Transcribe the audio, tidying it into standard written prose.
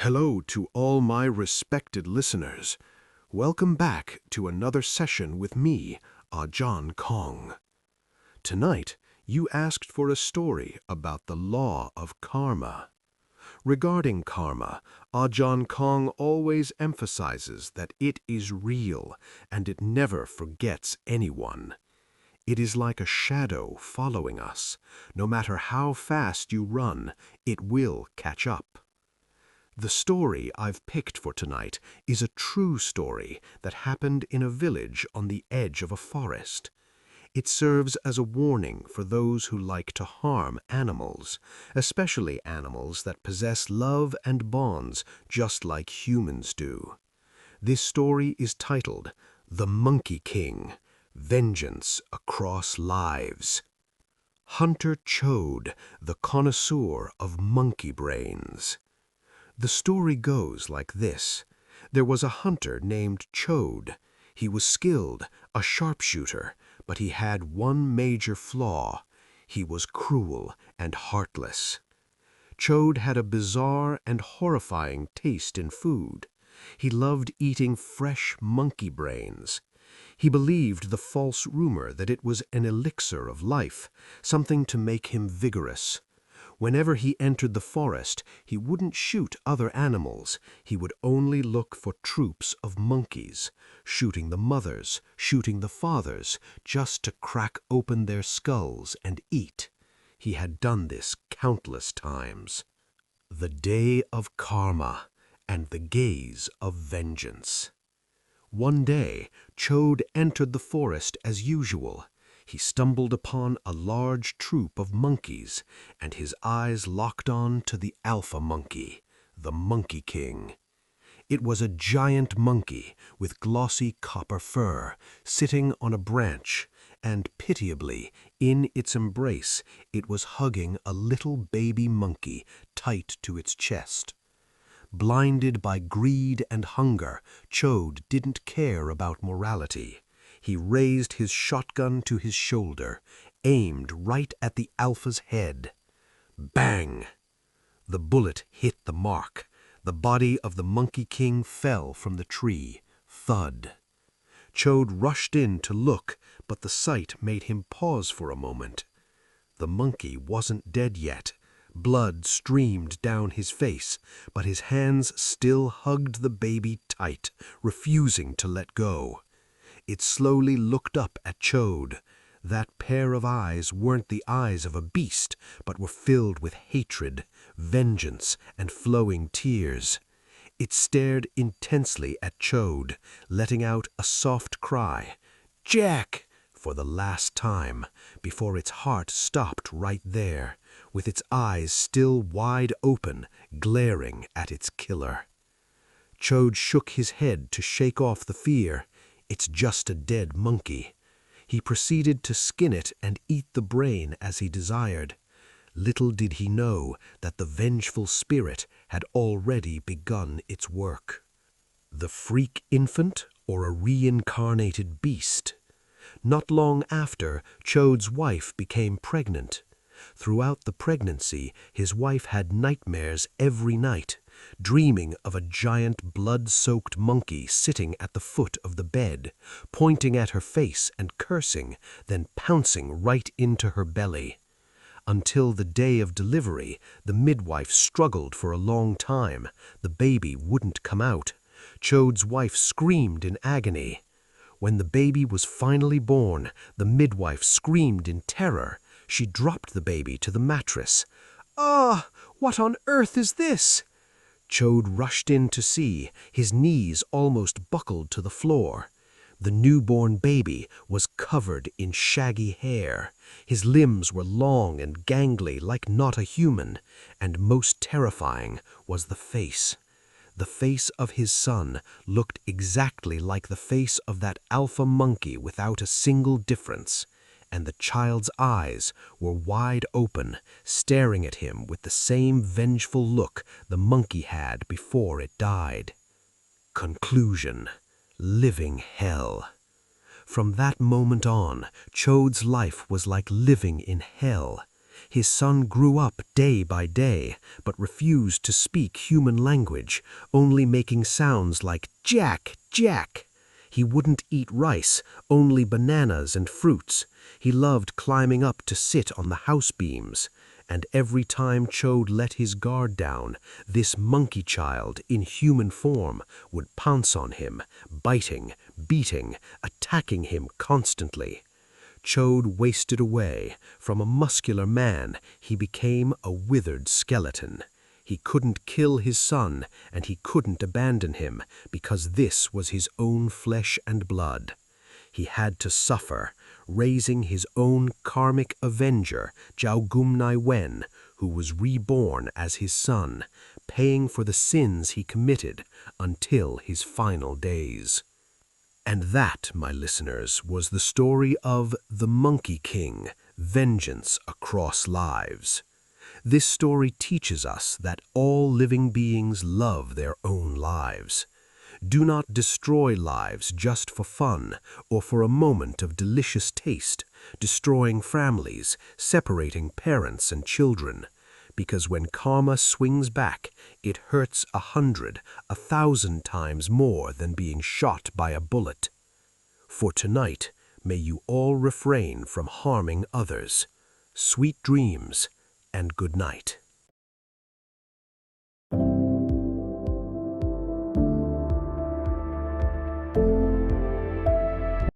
Hello to all my respected listeners. Welcome back to another session with me, Ajarn Kong. Tonight, you asked for a story about the law of karma. Regarding karma, Ajarn Kong always emphasizes that it is real and it never forgets anyone. It is like a shadow following us. No matter how fast you run, it will catch up. The story I've picked for tonight is a true story that happened in a village on the edge of a forest. It serves as a warning for those who like to harm animals, especially animals that possess love and bonds just like humans do. This story is titled The Monkey King, Vengeance Across Lives. Hunter Chode, the connoisseur of monkey brains. The story goes like this. There was a hunter named Chode. He was skilled, a sharpshooter, but he had one major flaw. He was cruel and heartless. Chode had a bizarre and horrifying taste in food. He loved eating fresh monkey brains. He believed the false rumor that it was an elixir of life, something to make him vigorous. Whenever he entered the forest, he wouldn't shoot other animals. He would only look for troops of monkeys, shooting the mothers, shooting the fathers, just to crack open their skulls and eat. He had done this countless times. The day of karma and the gaze of vengeance. One day, Chode entered the forest as usual. He stumbled upon a large troop of monkeys, and his eyes locked on to the alpha monkey, the Monkey King. It was a giant monkey with glossy copper fur, sitting on a branch, and pitiably, in its embrace, it was hugging a little baby monkey tight to its chest. Blinded by greed and hunger, Chode didn't care about morality. He raised his shotgun to his shoulder, aimed right at the alpha's head. Bang! The bullet hit the mark. The body of the Monkey King fell from the tree. Thud. Chode rushed in to look, but the sight made him pause for a moment. The monkey wasn't dead yet. Blood streamed down his face, but his hands still hugged the baby tight, refusing to let go. It slowly looked up at Chode. That pair of eyes weren't the eyes of a beast, but were filled with hatred, vengeance, and flowing tears. It stared intensely at Chode, letting out a soft cry, "Jack!" for the last time, before its heart stopped right there, with its eyes still wide open, glaring at its killer. Chode shook his head to shake off the fear. It's just a dead monkey. He proceeded to skin it and eat the brain as he desired. Little did he know that the vengeful spirit had already begun its work. The freak infant or a reincarnated beast? Not long after, Chode's wife became pregnant. Throughout the pregnancy, his wife had nightmares every night, dreaming of a giant blood-soaked monkey sitting at the foot of the bed, pointing at her face and cursing, then pouncing right into her belly. Until the day of delivery, the midwife struggled for a long time. The baby wouldn't come out. Chode's wife screamed in agony. When the baby was finally born, the midwife screamed in terror. She dropped the baby to the mattress. "Ah, what on earth is this?" Chode rushed in to see. His knees almost buckled to the floor. The newborn baby was covered in shaggy hair. His limbs were long and gangly like not a human, and most terrifying was the face. The face of his son looked exactly like the face of that alpha monkey without a single difference, and the child's eyes were wide open, staring at him with the same vengeful look the monkey had before it died. Conclusion: living hell. From that moment on, Chode's life was like living in hell. His son grew up day by day, but refused to speak human language, only making sounds like Jack, Jack. He wouldn't eat rice, only bananas and fruits. He loved climbing up to sit on the house beams. And every time Chode let his guard down, this monkey child in human form would pounce on him, biting, beating, attacking him constantly. Chode wasted away. From a muscular man, he became a withered skeleton. He couldn't kill his son, and he couldn't abandon him, because this was his own flesh and blood. He had to suffer, raising his own karmic avenger, Jaogumnai Wen, who was reborn as his son, paying for the sins he committed until his final days. And that, my listeners, was the story of The Monkey King, Vengeance Across Lives. This story teaches us that all living beings love their own lives. Do not destroy lives just for fun or for a moment of delicious taste, destroying families, separating parents and children. Because when karma swings back, it hurts 100, 1,000 times more than being shot by a bullet. For tonight, may you all refrain from harming others. Sweet dreams and good night.